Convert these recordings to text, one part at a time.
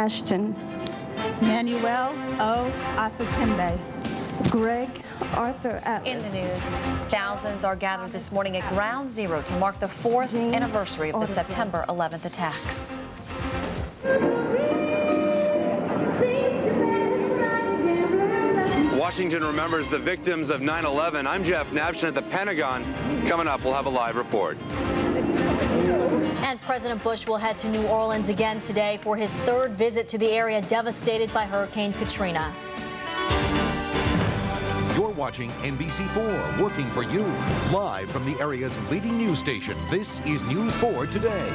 Ashton, Manuel O. Asatembe, Greg Arthur Atlas. In the news, thousands are gathered this morning at Ground Zero to mark the 4th anniversary of the September 11th attacks. Washington remembers the victims of 9/11. I'm Jeff Nabshin at the Pentagon. Coming up, we'll have a live report. And President Bush will head to New Orleans again today for his 3rd visit to the area devastated by Hurricane Katrina. You're watching NBC4, working for you, live from the area's leading news station. This is News 4 Today.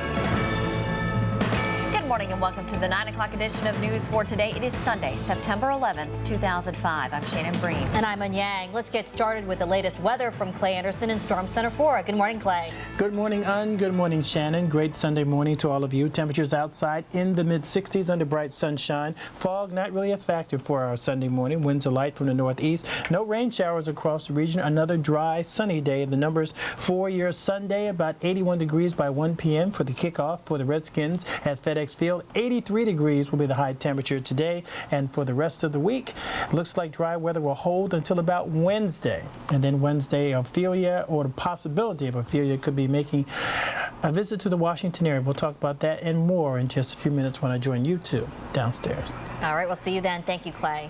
Good morning and welcome to the 9 o'clock edition of News 4 Today. It is Sunday, September 11th, 2005. I'm Shannon Breen. And I'm An Yang. Let's get started with the latest weather from Clay Anderson in Storm Center 4. Good morning, Clay. Good morning, Un. Good morning, Shannon. Great Sunday morning to all of you. Temperatures outside in the mid-60s under bright sunshine. Fog not really a factor for our Sunday morning. Winds are light from the northeast. No rain showers across the region. Another dry, sunny day. The numbers for your Sunday, about 81 degrees by 1 p.m. for the kickoff for the Redskins at FedEx Field. 83 degrees will be the high temperature today, and for the rest of the week, looks like dry weather will hold until about Wednesday. And then Wednesday, Ophelia, or the possibility of Ophelia, could be making a visit to the Washington area. We'll talk about that and more in just a few minutes when I join you two downstairs. All right, we'll see you then. Thank you, Clay.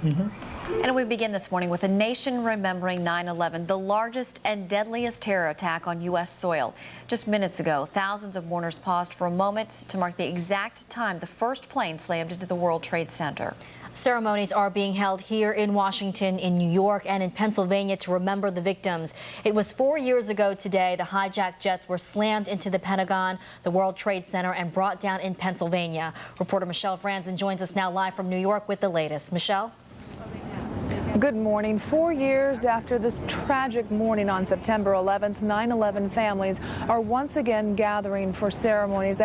And we begin this morning with a nation remembering 9/11, the largest and deadliest terror attack on U.S. soil. Just minutes ago, thousands of mourners paused for a moment to mark the exact time the first plane slammed into the World Trade Center. Ceremonies are being held here in Washington, in New York, and in Pennsylvania to remember the victims. It was 4 years ago today the hijacked jets were slammed into the Pentagon, the World Trade Center, and brought down in Pennsylvania. Reporter Michelle Franzen joins us now live from New York with the latest. Michelle? Good morning. 4 years after this tragic morning on September 11th, 9/11 families are once again gathering for ceremonies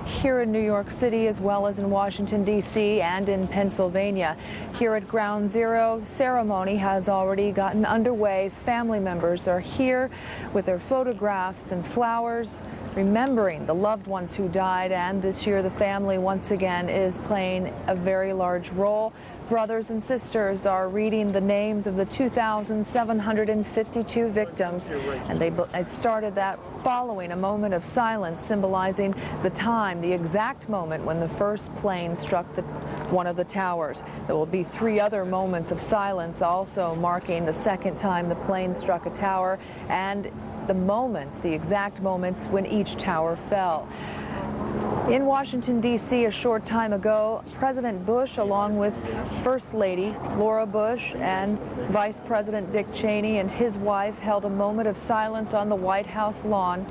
here in New York City, as well as in Washington, D.C. and in Pennsylvania. Here at Ground Zero, the ceremony has already gotten underway. Family members are here with their photographs and flowers, remembering the loved ones who died, and this year the family once again is playing a very large role. Brothers and sisters are reading the names of the 2,752 victims, and they started that following a moment of silence symbolizing the exact moment when the first plane struck one of the towers. There will be 3 other moments of silence also marking the second time the plane struck a tower and the exact moments when each tower fell. In Washington, D.C. a short time ago, President Bush, along with First Lady Laura Bush and Vice President Dick Cheney and his wife, held a moment of silence on the White House lawn.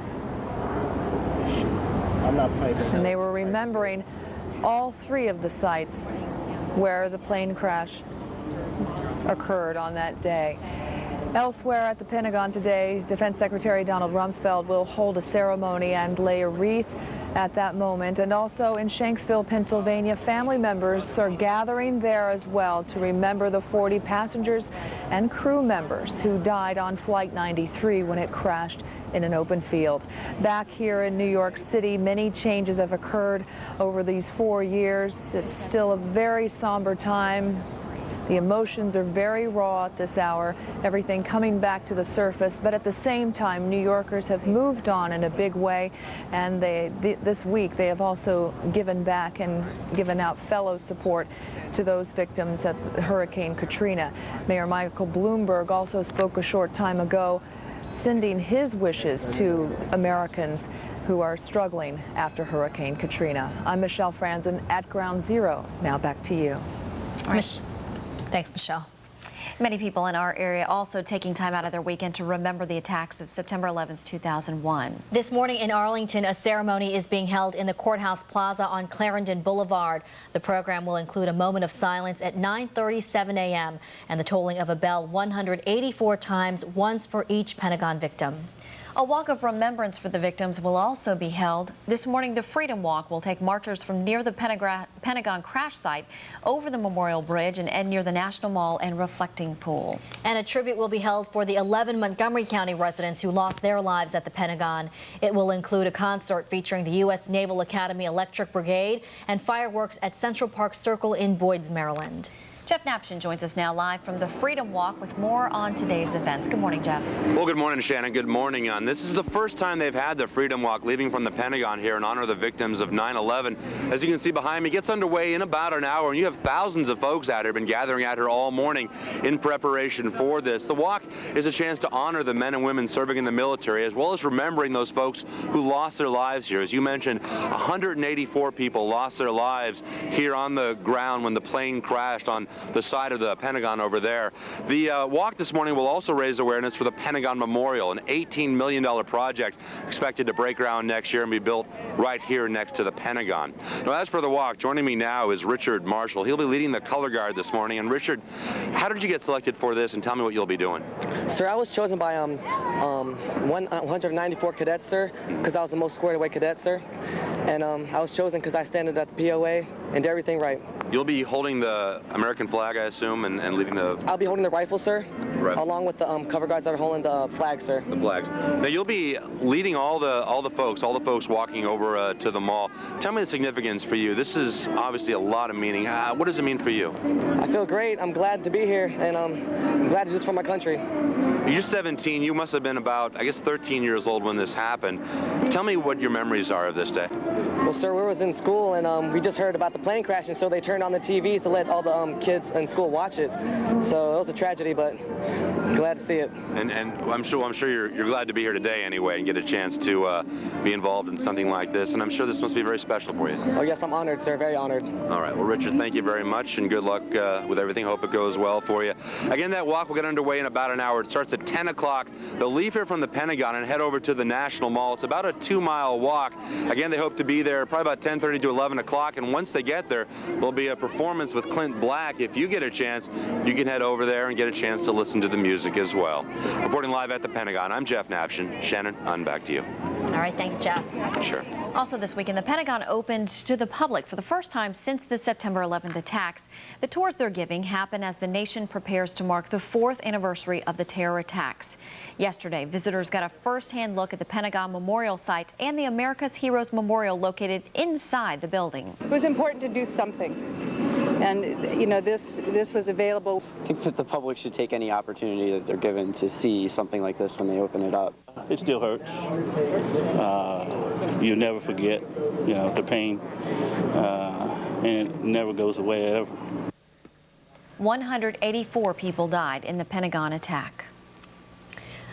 And they were remembering all 3 of the sites where the plane crash occurred on that day. Elsewhere at the Pentagon today, Defense Secretary Donald Rumsfeld will hold a ceremony and lay a wreath at that moment. And also in Shanksville, Pennsylvania, family members are gathering there as well to remember the 40 passengers and crew members who died on Flight 93 when it crashed in an open field. Back here in New York City, many changes have occurred over these 4 years. It's still a very somber time. The emotions are very raw at this hour, everything coming back to the surface, but at the same time, New Yorkers have moved on in a big way, and this week they have also given back and given out fellow support to those victims at Hurricane Katrina. Mayor Michael Bloomberg also spoke a short time ago, sending his wishes to Americans who are struggling after Hurricane Katrina. I'm Michelle Franzen at Ground Zero. Now back to you. Thanks, Michelle. Many people in our area also taking time out of their weekend to remember the attacks of September 11th, 2001. This morning in Arlington, a ceremony is being held in the Courthouse Plaza on Clarendon Boulevard. The program will include a moment of silence at 9:37 a.m. and the tolling of a bell 184 times, once for each Pentagon victim. A walk of remembrance for the victims will also be held. This morning, the Freedom Walk will take marchers from near the Pentagon crash site over the Memorial Bridge and end near the National Mall and Reflecting Pool. And a tribute will be held for the 11 Montgomery County residents who lost their lives at the Pentagon. It will include a concert featuring the U.S. Naval Academy Electric Brigade and fireworks at Central Park Circle in Boyds, Maryland. Jeff Knapschen joins us now live from the Freedom Walk with more on today's events. Good morning, Jeff. Well, good morning, Shannon. Good morning. This is the first time they've had the Freedom Walk leaving from the Pentagon here in honor of the victims of 9/11. As you can see behind me, it gets underway in about an hour, and you have thousands of folks out here been gathering out here all morning in preparation for this. The walk is a chance to honor the men and women serving in the military, as well as remembering those folks who lost their lives here. As you mentioned, 184 people lost their lives here on the ground when the plane crashed on the side of the Pentagon over there. The walk this morning will also raise awareness for the Pentagon Memorial, an $18 million project expected to break ground next year and be built right here next to the Pentagon. Now, as for the walk, joining me now is Richard Marshall. He'll be leading the color guard this morning. And Richard, how did you get selected for this, and tell me what you'll be doing? Sir, I was chosen by 194 cadets, sir, because I was the most squared away cadet, sir. And I was chosen because I stand at the POA and did everything right. You'll be holding the American flag, I assume, and leading the... I'll be holding the rifle, sir, along with the cover guards that are holding the flag, sir. The flags. Now, you'll be leading all the folks walking over to the mall. Tell me the significance for you. This is obviously a lot of meaning. What does it mean for you? I feel great. I'm glad to be here, and I'm glad to do this for my country. You're 17. You must have been about, I guess, 13 years old when this happened. Tell me what your memories are of this day. Well, sir, we was in school, and we just heard about the plane crash, and so they turned on the TVs to let all the kids in school watch it. So it was a tragedy, but glad to see it. And I'm sure you're glad to be here today anyway and get a chance to be involved in something like this. And I'm sure this must be very special for you. Oh yes, I'm honored, sir. Very honored. All right. Well, Richard, thank you very much, and good luck with everything. Hope it goes well for you. Again, that walk will get underway in about an hour. It starts at 10 o'clock. They'll leave here from the Pentagon and head over to the National Mall. It's about a 2-mile walk. Again, they hope to be there probably about 10:30 to 11 o'clock. And once they get there, there'll be a performance with Clint Black. If you get a chance, you can head over there and get a chance to listen to the music as well. Reporting live at the Pentagon, I'm Jeff Knapschen. Shannon, on back to you. All right, thanks, Jeff. Sure. Also this weekend, the Pentagon opened to the public for the first time since the September 11th attacks. The tours they're giving happen as the nation prepares to mark the 4th anniversary of the terror attacks. Yesterday, visitors got a first-hand look at the Pentagon Memorial site and the America's Heroes Memorial located inside the building. It was important to do something. And, you know, this was available. I think that the public should take any opportunity that they're given to see something like this when they open it up. It still hurts. You never forget, you know, the pain, and it never goes away ever. 184 people died in the Pentagon attack.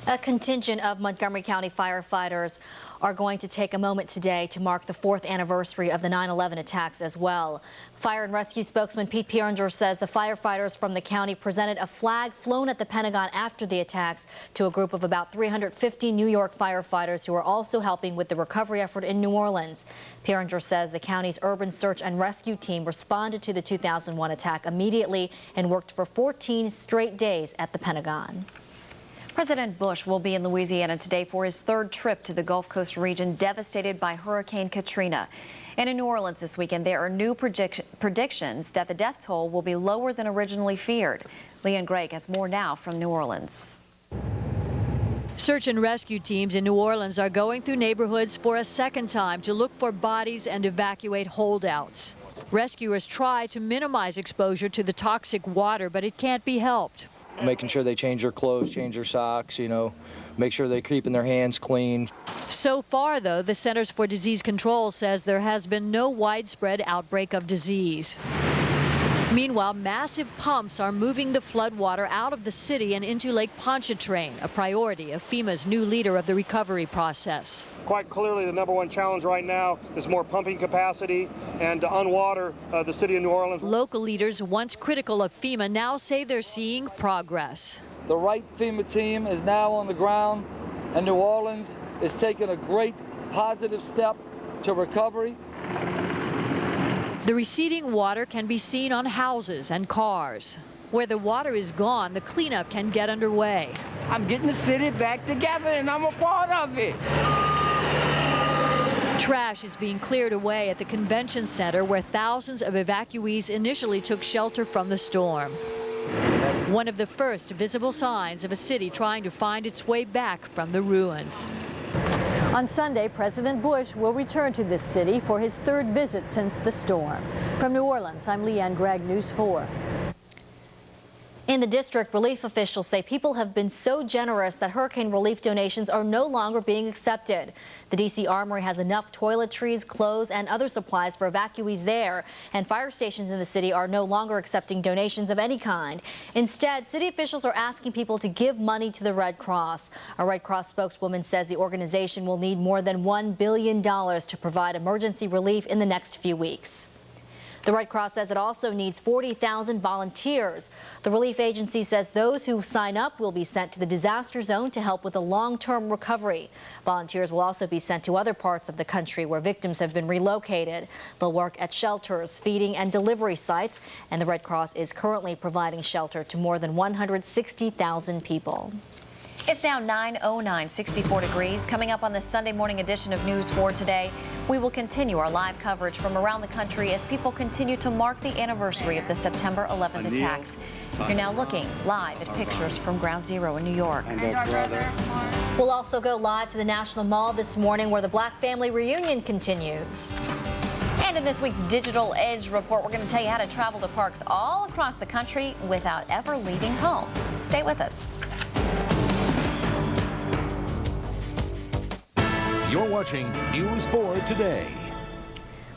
A contingent of Montgomery County firefighters are going to take a moment today to mark the 4th anniversary of the 9/11 attacks as well. Fire and Rescue spokesman Pete Pieringer says the firefighters from the county presented a flag flown at the Pentagon after the attacks to a group of about 350 New York firefighters who are also helping with the recovery effort in New Orleans. Pieringer says the county's urban search and rescue team responded to the 2001 attack immediately and worked for 14 straight days at the Pentagon. President Bush will be in Louisiana today for his 3rd trip to the Gulf Coast region devastated by Hurricane Katrina. And in New Orleans this weekend, there are new predictions that the death toll will be lower than originally feared. Leanne Gregg has more now from New Orleans. Search and rescue teams in New Orleans are going through neighborhoods for a second time to look for bodies and evacuate holdouts. Rescuers try to minimize exposure to the toxic water, but it can't be helped. Making sure they change their clothes, change their socks, you know, make sure they're keeping their hands clean. So far, though, the Centers for Disease Control says there has been no widespread outbreak of disease. Meanwhile, massive pumps are moving the floodwater out of the city and into Lake Pontchartrain, a priority of FEMA's new leader of the recovery process. Quite clearly, the #1 challenge right now is more pumping capacity and to unwater the city of New Orleans. Local leaders, once critical of FEMA, now say they're seeing progress. The right FEMA team is now on the ground, and New Orleans is taking a great positive step to recovery. The receding water can be seen on houses and cars. Where the water is gone, the cleanup can get underway. I'm getting the city back together, and I'm a part of it. Trash is being cleared away at the convention center where thousands of evacuees initially took shelter from the storm. One of the first visible signs of a city trying to find its way back from the ruins. On Sunday, President Bush will return to this city for his third visit since the storm. From New Orleans, I'm Leanne Gregg, News 4. In the district, relief officials say people have been so generous that hurricane relief donations are no longer being accepted. The D.C. Armory has enough toiletries, clothes, and other supplies for evacuees there, and fire stations in the city are no longer accepting donations of any kind. Instead, city officials are asking people to give money to the Red Cross. A Red Cross spokeswoman says the organization will need more than $1 billion to provide emergency relief in the next few weeks. The Red Cross says it also needs 40,000 volunteers. The relief agency says those who sign up will be sent to the disaster zone to help with a long-term recovery. Volunteers will also be sent to other parts of the country where victims have been relocated. They'll work at shelters, feeding and delivery sites, and the Red Cross is currently providing shelter to more than 160,000 people. It's now 9:09, 64 degrees. Coming up on this Sunday morning edition of News 4 Today, we will continue our live coverage from around the country as people continue to mark the anniversary of the September 11th attacks. You're now looking live at pictures from Ground Zero in New York. We'll also go live to the National Mall this morning where the Black family reunion continues. And in this week's Digital Edge report, we're going to tell you how to travel to parks all across the country without ever leaving home. Stay with us. You're watching News 4 Today.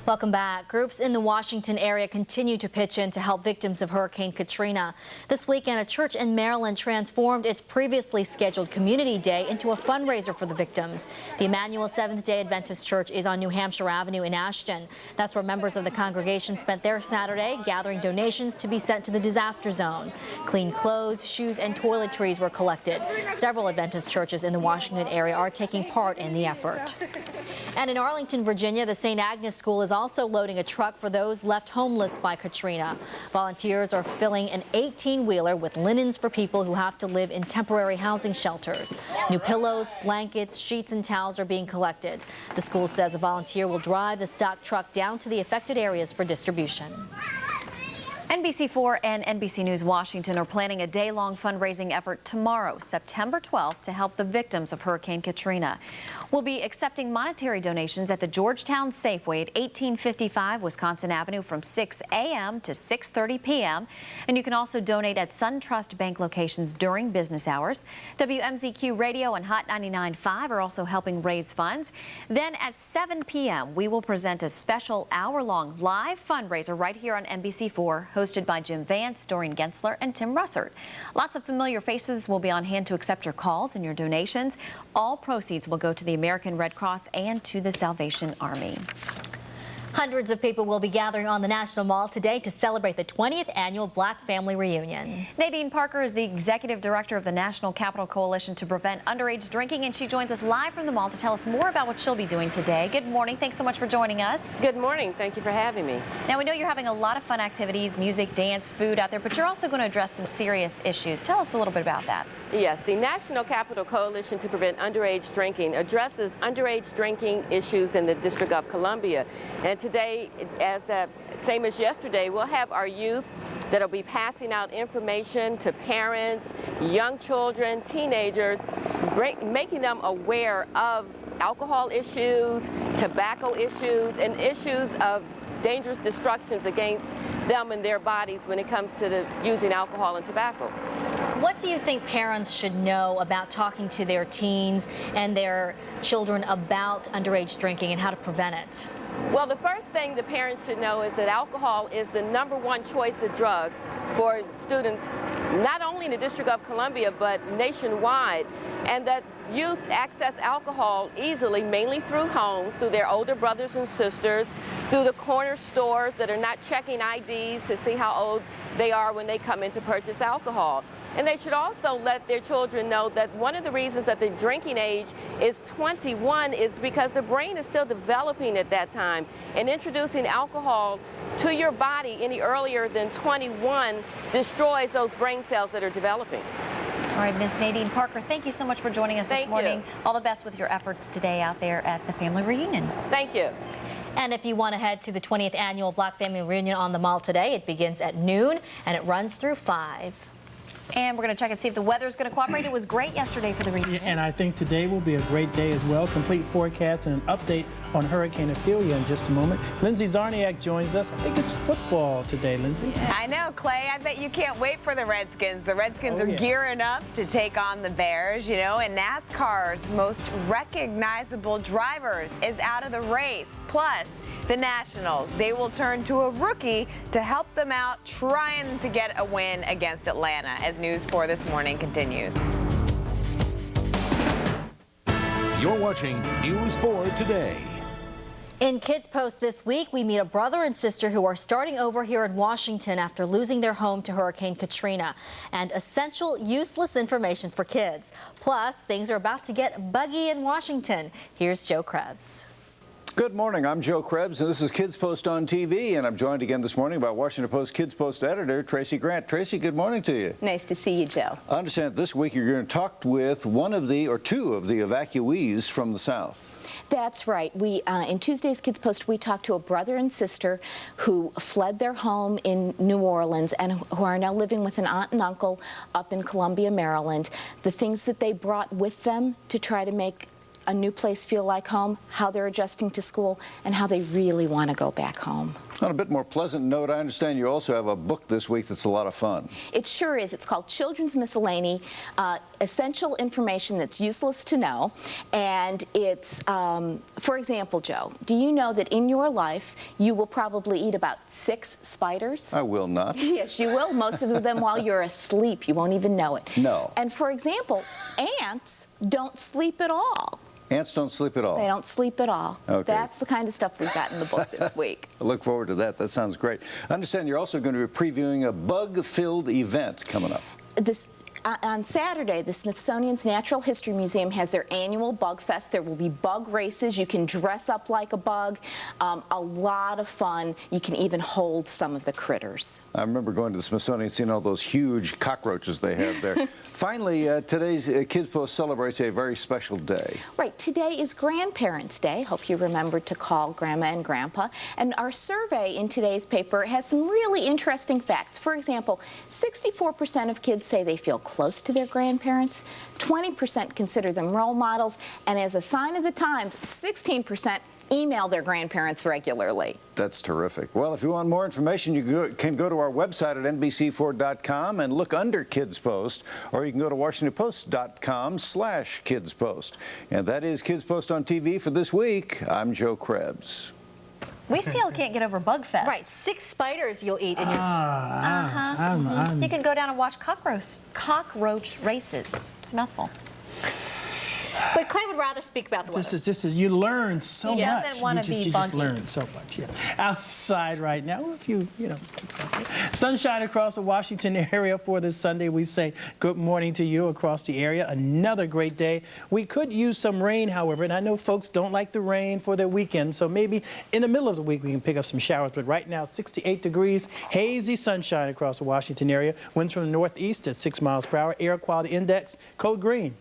Welcome back. Groups in the Washington area continue to pitch in to help victims of Hurricane Katrina. This weekend, a church in Maryland transformed its previously scheduled Community Day into a fundraiser for the victims. The Emmanuel Seventh-day Adventist Church is on New Hampshire Avenue in Ashton. That's where members of the congregation spent their Saturday gathering donations to be sent to the disaster zone. Clean clothes, shoes, and toiletries were collected. Several Adventist churches in the Washington area are taking part in the effort. And in Arlington, Virginia, the St. Agnes School is also loading a truck for those left homeless by Katrina. Volunteers are filling an 18-wheeler with linens for people who have to live in temporary housing shelters. New pillows, blankets, sheets, and towels are being collected. The school says a volunteer will drive the stock truck down to the affected areas for distribution. NBC4 and NBC News Washington are planning a day-long fundraising effort tomorrow, September 12th, to help the victims of Hurricane Katrina. We'll be accepting monetary donations at the Georgetown Safeway at 1855 Wisconsin Avenue from 6 a.m. to 6:30 p.m. And you can also donate at SunTrust Bank locations during business hours. WMZQ Radio and Hot 99.5 are also helping raise funds. Then at 7 p.m. we will present a special hour-long live fundraiser right here on NBC4, hosted by Jim Vance, Doreen Gensler, and Tim Russert. Lots of familiar faces will be on hand to accept your calls and your donations. All proceeds will go to the American Red Cross and to the Salvation Army. Hundreds of people will be gathering on the National Mall today to celebrate the 20th annual Black Family Reunion. Nadine Parker is the executive director of the National Capital Coalition to Prevent Underage Drinking, and she joins us live from the mall to tell us more about what she'll be doing today. Good morning. Thanks so much for joining us. Good morning. Thank you for having me. Now, we know you're having a lot of fun activities, music, dance, food out there, but you're also going to address some serious issues. Tell us a little bit about that. Yes, the National Capital Coalition to Prevent Underage Drinking addresses underage drinking issues in the District of Columbia. And today, same as yesterday, we'll have our youth that'll be passing out information to parents, young children, teenagers, making them aware of alcohol issues, tobacco issues, and issues of dangerous destructions against them and their bodies when it comes to using alcohol and tobacco. What do you think parents should know about talking to their teens and their children about underage drinking and how to prevent it? Well, the first thing the parents should know is that alcohol is the #1 choice of drug for students, not only in the District of Columbia, but nationwide, and that youth access alcohol easily, mainly through homes, through their older brothers and sisters, through the corner stores that are not checking IDs to see how old they are when they come in to purchase alcohol. And they should also let their children know that one of the reasons that the drinking age is 21 is because the brain is still developing at that time. And introducing alcohol to your body any earlier than 21 destroys those brain cells that are developing. All right, Ms. Nadine Parker, thank you so much for joining us this morning. All the best with your efforts today out there at the family reunion. Thank you. And if you want to head to the 20th Annual Black Family Reunion on the Mall today, it begins at noon and it runs through 5. And we're going to check and see if the weather is going to cooperate. It was great yesterday for the reunion. Yeah, and I think today will be a great day as well. Complete forecast and an update on Hurricane Ophelia in just a moment. Lindsay Zarniak joins us. I think it's football today, Lindsay. Yeah. I know, Clay. I bet you can't wait for the Redskins. The Redskins are gearing up to take on the Bears, you know, and NASCAR's most recognizable drivers is out of the race. Plus, the Nationals, they will turn to a rookie to help them out trying to get a win against Atlanta as News 4 this morning continues. You're watching News 4 Today. In Kids Post this week, we meet a brother and sister who are starting over here in Washington after losing their home to Hurricane Katrina. And essential, useless information for kids. Plus, things are about to get buggy in Washington. Here's Joe Krebs. Good morning. I'm Joe Krebs, and this is Kids Post on TV, and I'm joined again this morning by Washington Post Kids Post editor Tracy Grant. Tracy, good morning to you. Nice to see you, Joe. I understand this week you're going to talk with one of the, or two of the evacuees from the South. That's right. We in Tuesday's Kids Post, we talked to a brother and sister who fled their home in New Orleans and who are now living with an aunt and uncle up in Columbia, Maryland. The things that they brought with them to try to make a new place feel like home, how they're adjusting to school, and how they really want to go back home. On a bit more pleasant note, I understand you also have a book this week that's a lot of fun. It sure is. It's called Children's Miscellany, Essential Information That's Useless to Know. And it's, for example, Joe, do you know that in your life you will probably eat about 6 spiders? I will not. Yes, you will. Most of them while you're asleep. You won't even know it. No. And for example, ants don't sleep at all. Ants don't sleep at all? They don't sleep at all. Okay. That's the kind of stuff we've got in the book this week. I look forward to that. That sounds great. I understand you're also going to be previewing a bug-filled event coming up. On Saturday, the Smithsonian's Natural History Museum has their annual Bug Fest. There will be bug races. You can dress up like a bug. A lot of fun. You can even hold some of the critters. I remember going to the Smithsonian and seeing all those huge cockroaches they have there. Finally, today's Kids Post celebrates a very special day. Right. Today is Grandparents' Day. Hope you remembered to call Grandma and Grandpa. And our survey in today's paper has some really interesting facts. For example, 64% of kids say they feel close to their grandparents, 20% consider them role models, and as a sign of the times, 16% email their grandparents regularly. That's terrific. Well, if you want more information, you can go to our website at NBC4.com and look under Kids Post, or you can go to WashingtonPost.com/Kids Post. And that is Kids Post on TV for this week. I'm Joe Krebs. We still can't get over Bug Fest. Right, 6 spiders you'll eat in your... You can go down and watch cockroach races. It's a mouthful. But Clay would rather speak about the weather. This is you learn so much. He doesn't want to be You just funky. learn so much, yeah. Outside right now, if you know, sunshine across the Washington area for this Sunday. We say good morning to you across the area. Another great day. We could use some rain, however, and I know folks don't like the rain for their weekend, so maybe in the middle of the week we can pick up some showers. But right now, 68 degrees, hazy sunshine across the Washington area. Winds from the northeast at 6 miles per hour. Air quality index, code green.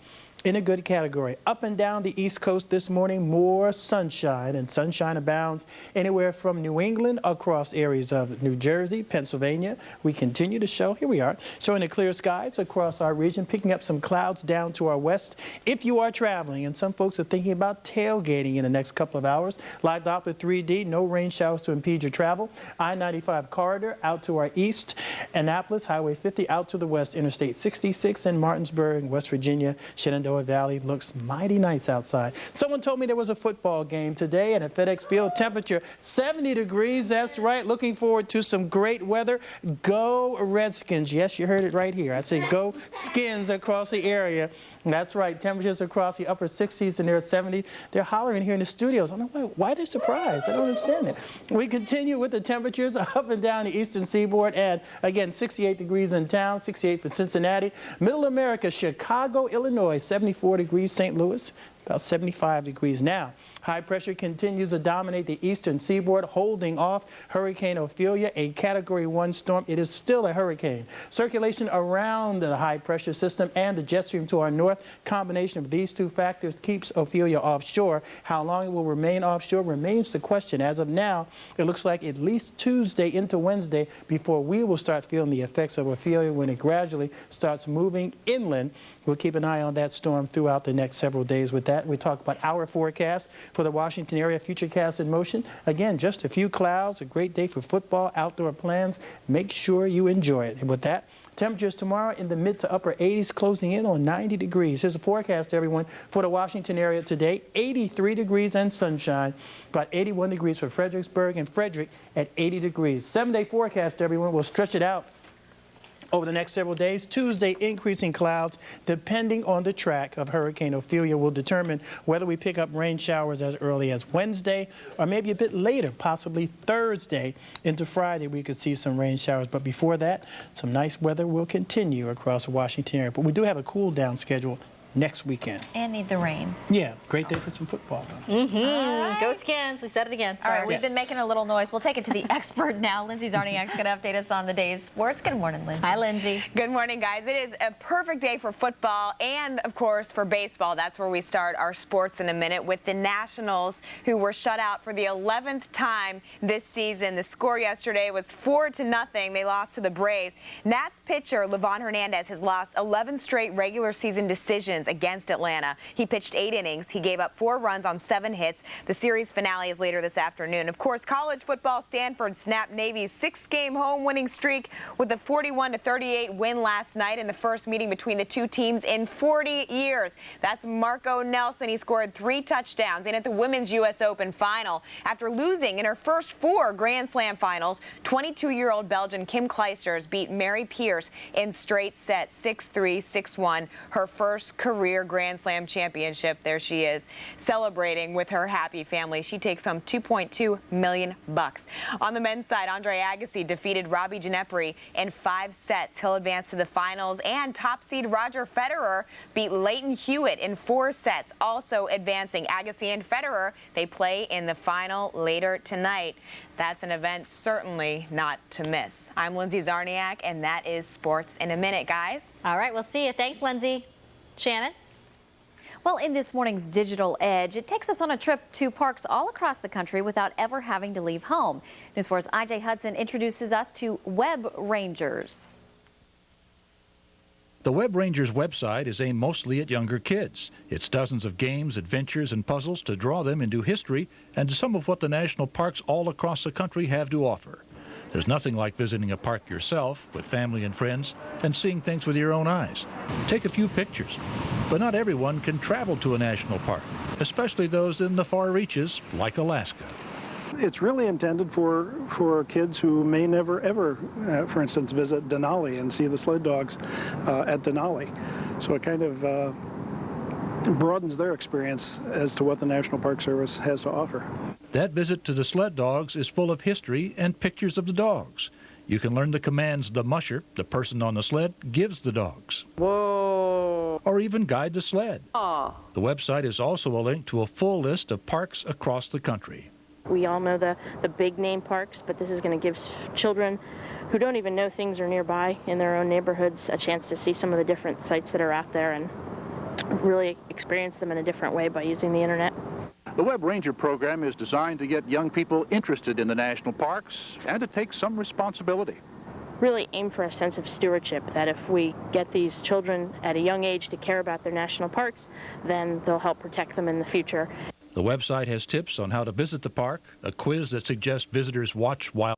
In a good category. Up and down the East Coast this morning, more sunshine, and sunshine abounds anywhere from New England across areas of New Jersey, Pennsylvania. We continue to show, here we are, showing the clear skies across our region, picking up some clouds down to our west. If you are traveling, and some folks are thinking about tailgating in the next couple of hours, live Doppler 3D, no rain showers to impede your travel. I-95 corridor out to our east, Annapolis, Highway 50 out to the west, Interstate 66 in Martinsburg, West Virginia, Shenandoah Shenandoah Valley looks mighty nice outside. Someone told me there was a football game today, and at FedEx Field, temperature 70 degrees. That's right. Looking forward to some great weather. Go Redskins. Yes, you heard it right here. I say go Skins across the area. That's right. Temperatures across the upper 60s and they're 70. They're hollering here in the studios. I don't know why they're surprised. I don't understand it. We continue with the temperatures up and down the eastern seaboard, and again, 68 degrees in town, 68 for Cincinnati. Middle America, Chicago, Illinois, 74 degrees, St. Louis, about 75 degrees now. High pressure continues to dominate the eastern seaboard, holding off Hurricane Ophelia, a Category 1 storm. It is still a hurricane. Circulation around the high pressure system and the jet stream to our north, combination of these two factors keeps Ophelia offshore. How long it will remain offshore remains the question. As of now, it looks like at least Tuesday into Wednesday before we will start feeling the effects of Ophelia when it gradually starts moving inland. We'll keep an eye on that storm throughout the next several days. With that, we talk about our forecast for the Washington area, futurecast in motion. Again, just a few clouds, a great day for football, outdoor plans. Make sure you enjoy it. And with that, temperatures tomorrow in the mid to upper 80s, closing in on 90 degrees. Here's a forecast, everyone, for the Washington area today. 83 degrees and sunshine, about 81 degrees for Fredericksburg and Frederick at 80 degrees. 7-day forecast, everyone. We'll stretch it out over the next several days. Tuesday, increasing clouds, depending on the track of Hurricane Ophelia, will determine whether we pick up rain showers as early as Wednesday or maybe a bit later, possibly Thursday into Friday. We could see some rain showers, but before that, some nice weather will continue across the Washington area. But we do have a cool down schedule next weekend. And need the rain. Yeah, great day for some football. Right. Go Skins. We said it again. All right, we've been making a little noise. We'll take it to the expert now. Lindsay Zarniak's going to update us on the day's sports. Good morning, Lindsay. Hi, Lindsay. Good morning, guys. It is a perfect day for football and, of course, for baseball. That's where we start our sports in a minute with the Nationals, who were shut out for the 11th time this season. The score yesterday was 4-0. They lost to the Braves. Nats pitcher Livan Hernandez has lost 11 straight regular season decisions against Atlanta. He pitched 8 innings. He gave up 4 runs on 7 hits. The series finale is later this afternoon. Of course, college football, Stanford snapped Navy's 6-game home winning streak with a 41-38 win last night in the first meeting between the two teams in 40 years. That's Marco Nelson. He scored 3 touchdowns. And at the Women's U.S. Open final, after losing in her first 4 Grand Slam finals, 22-year-old Belgian Kim Clijsters beat Mary Pierce in straight sets, 6-3, 6-1, her first career Grand Slam championship. There she is, celebrating with her happy family. She takes home $2.2 million. On the men's side, Andre Agassi defeated Robbie Ginepri in 5 sets. He'll advance to the finals, and top seed Roger Federer beat Leighton Hewitt in 4 sets, also advancing. Agassi and Federer, they play in the final later tonight. That's an event certainly not to miss. I'm Lindsay Zarniak, and that is Sports in a Minute, guys. All right, we'll see you. Thanks, Lindsay. Shannon? Well, in this morning's Digital Edge, it takes us on a trip to parks all across the country without ever having to leave home. News 4's IJ Hudson introduces us to Web Rangers. The Web Rangers website is aimed mostly at younger kids. It's dozens of games, adventures, and puzzles to draw them into history and to some of what the national parks all across the country have to offer. There's nothing like visiting a park yourself with family and friends and seeing things with your own eyes. Take a few pictures. But not everyone can travel to a national park, especially those in the far reaches like Alaska. It's really intended for kids who may never ever, for instance, visit Denali and see the sled dogs at Denali. So it kind of broadens their experience as to what the National Park Service has to offer. That visit to the sled dogs is full of history and pictures of the dogs. You can learn the commands the musher, the person on the sled, gives the dogs. Whoa! Or even guide the sled. Aww. The website is also a link to a full list of parks across the country. We all know the big name parks, but this is going to give children who don't even know things are nearby in their own neighborhoods a chance to see some of the different sites that are out there and really experience them in a different way by using the internet. The Web Ranger program is designed to get young people interested in the national parks and to take some responsibility. Really aim for a sense of stewardship, that if we get these children at a young age to care about their national parks, then they'll help protect them in the future. The website has tips on how to visit the park, a quiz that suggests visitors watch wild